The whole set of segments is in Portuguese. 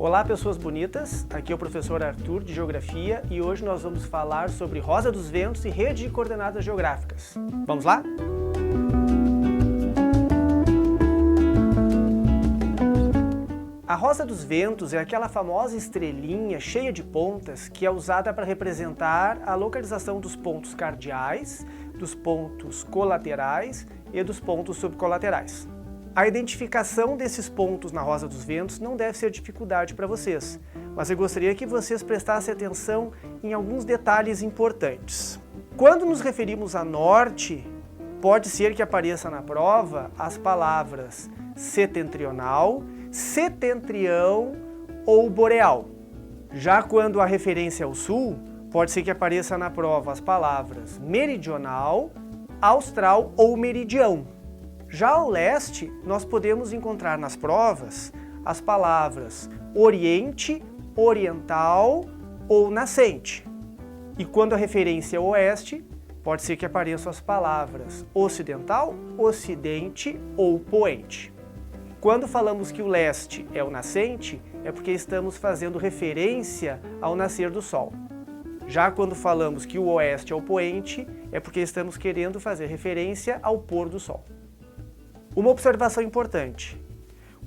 Olá pessoas bonitas, aqui é o professor Arthur de Geografia e hoje nós vamos falar sobre Rosa dos Ventos e rede de coordenadas geográficas. Vamos lá? A Rosa dos Ventos é aquela famosa estrelinha cheia de pontas que é usada para representar a localização dos pontos cardeais, dos pontos colaterais e dos pontos subcolaterais. A identificação desses pontos na Rosa dos Ventos não deve ser dificuldade para vocês, mas eu gostaria que vocês prestassem atenção em alguns detalhes importantes. Quando nos referimos a norte, pode ser que apareça na prova as palavras setentrional, setentrião ou boreal. Já quando a referência é ao sul, pode ser que apareça na prova as palavras meridional, austral ou meridião. Já ao leste, nós podemos encontrar nas provas as palavras oriente, oriental ou nascente. E quando a referência é oeste, pode ser que apareçam as palavras ocidental, ocidente ou poente. Quando falamos que o leste é o nascente, é porque estamos fazendo referência ao nascer do sol. Já quando falamos que o oeste é o poente, é porque estamos querendo fazer referência ao pôr do sol. Uma observação importante.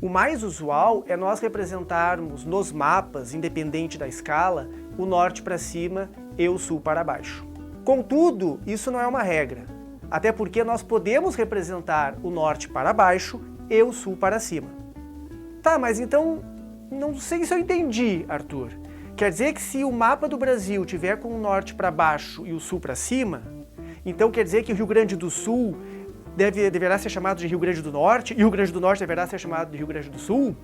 O mais usual é nós representarmos nos mapas, independente da escala, o norte para cima e o sul para baixo. Contudo, isso não é uma regra, até porque nós podemos representar o norte para baixo e o sul para cima. Tá, mas então, não sei se eu entendi, Arthur. Quer dizer que se o mapa do Brasil tiver com o norte para baixo e o sul para cima, então quer dizer que o Rio Grande do Sul deverá ser chamado de Rio Grande do Norte e o Rio Grande do Norte deverá ser chamado de Rio Grande do Sul?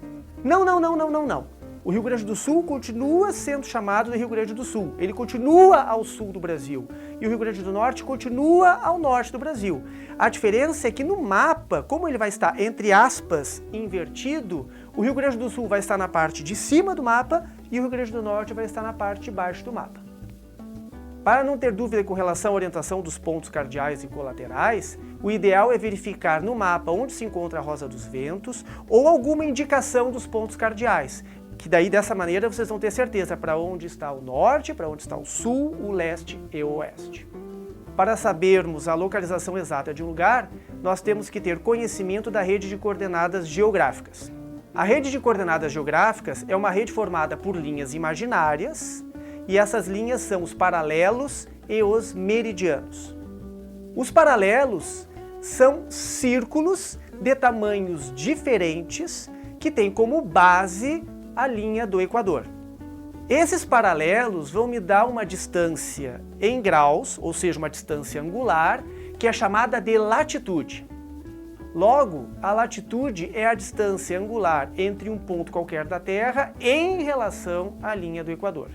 Não. O Rio Grande do Sul continua sendo chamado de Rio Grande do Sul. Ele continua ao sul do Brasil. E o Rio Grande do Norte continua ao norte do Brasil. A diferença é que no mapa, como ele vai estar, entre aspas, invertido, o Rio Grande do Sul vai estar na parte de cima do mapa e o Rio Grande do Norte vai estar na parte de baixo do mapa. Para não ter dúvida com relação à orientação dos pontos cardeais e colaterais, o ideal é verificar no mapa onde se encontra a Rosa dos Ventos ou alguma indicação dos pontos cardeais, que daí dessa maneira vocês vão ter certeza para onde está o norte, para onde está o sul, o leste e o oeste. Para sabermos a localização exata de um lugar, nós temos que ter conhecimento da rede de coordenadas geográficas. A rede de coordenadas geográficas é uma rede formada por linhas imaginárias, e essas linhas são os paralelos e os meridianos. Os paralelos são círculos de tamanhos diferentes que têm como base a linha do Equador. Esses paralelos vão me dar uma distância em graus, ou seja, uma distância angular, que é chamada de latitude. Logo, a latitude é a distância angular entre um ponto qualquer da Terra em relação à linha do Equador.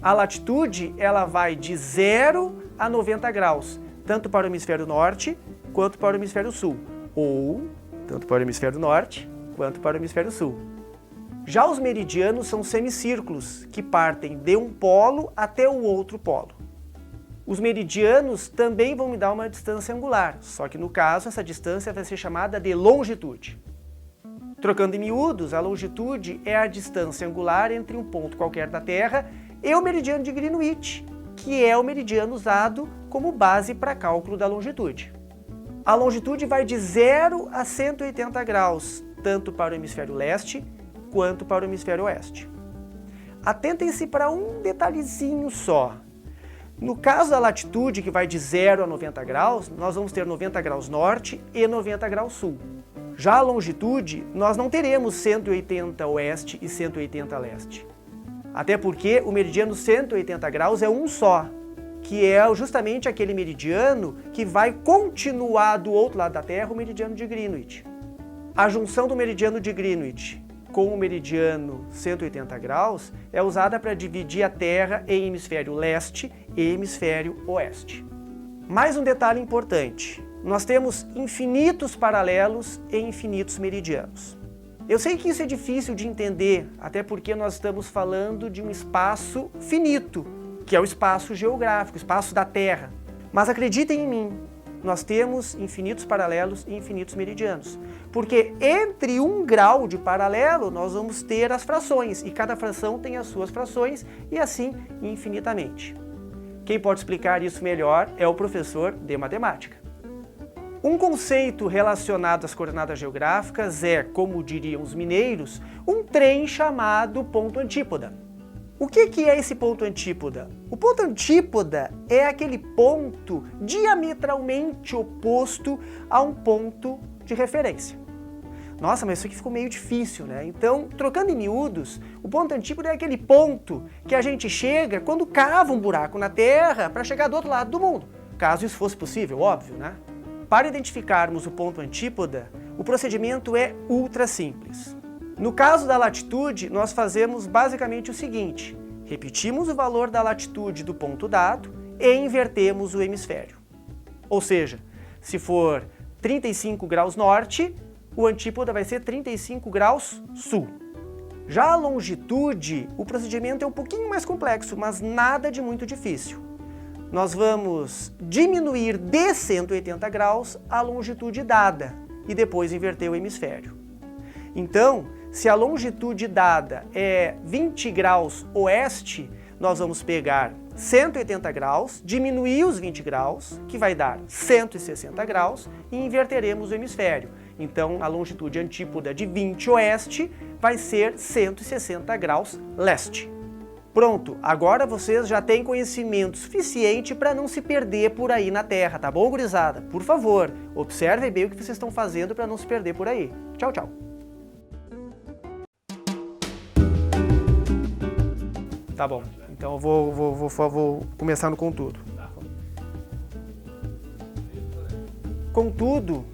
A latitude ela vai de 0 a 90 graus, tanto para o hemisfério norte quanto para o hemisfério sul, ou tanto para o hemisfério norte quanto para o hemisfério sul. Já os meridianos são semicírculos, que partem de um polo até o outro polo. Os meridianos também vão me dar uma distância angular, só que no caso essa distância vai ser chamada de longitude. Trocando em miúdos, a longitude é a distância angular entre um ponto qualquer da Terra e o meridiano de Greenwich, que é o meridiano usado como base para cálculo da longitude. A longitude vai de 0 a 180 graus, tanto para o hemisfério leste quanto para o hemisfério oeste. Atentem-se para um detalhezinho só. No caso da latitude, que vai de 0 a 90 graus, nós vamos ter 90 graus norte e 90 graus sul. Já a longitude, nós não teremos 180 oeste e 180 leste. Até porque o meridiano 180 graus é um só, que é justamente aquele meridiano que vai continuar do outro lado da Terra, o meridiano de Greenwich. A junção do meridiano de Greenwich com o meridiano 180 graus é usada para dividir a Terra em hemisfério leste e hemisfério oeste. Mais um detalhe importante, nós temos infinitos paralelos e infinitos meridianos. Eu sei que isso é difícil de entender, até porque nós estamos falando de um espaço finito, que é o espaço geográfico, o espaço da Terra. Mas acreditem em mim, nós temos infinitos paralelos e infinitos meridianos. Porque entre 1 grau de paralelo, nós vamos ter as frações, e cada fração tem as suas frações, e assim infinitamente. Quem pode explicar isso melhor é o professor de matemática. Um conceito relacionado às coordenadas geográficas é, como diriam os mineiros, um trem chamado ponto antípoda. O que é esse ponto antípoda? O ponto antípoda é aquele ponto diametralmente oposto a um ponto de referência. Nossa, mas isso aqui ficou meio difícil, né? Então, trocando em miúdos, o ponto antípoda é aquele ponto que a gente chega quando cava um buraco na Terra para chegar do outro lado do mundo. Caso isso fosse possível, óbvio, né? Para identificarmos o ponto antípoda, o procedimento é ultra simples. No caso da latitude, nós fazemos basicamente o seguinte: repetimos o valor da latitude do ponto dado e invertemos o hemisfério. Ou seja, se for 35 graus norte, o antípoda vai ser 35 graus sul. Já a longitude, o procedimento é um pouquinho mais complexo, mas nada de muito difícil. Nós vamos diminuir de 180 graus a longitude dada e depois inverter o hemisfério. Então, se a longitude dada é 20 graus oeste, nós vamos pegar 180 graus, diminuir os 20 graus, que vai dar 160 graus, e inverteremos o hemisfério. Então, a longitude antípoda de 20 oeste vai ser 160 graus leste. Pronto, agora vocês já têm conhecimento suficiente para não se perder por aí na Terra, tá bom, gurizada? Por favor, observem bem o que vocês estão fazendo para não se perder por aí. Tchau, tchau. Tá bom, então eu vou começar no contudo. Contudo...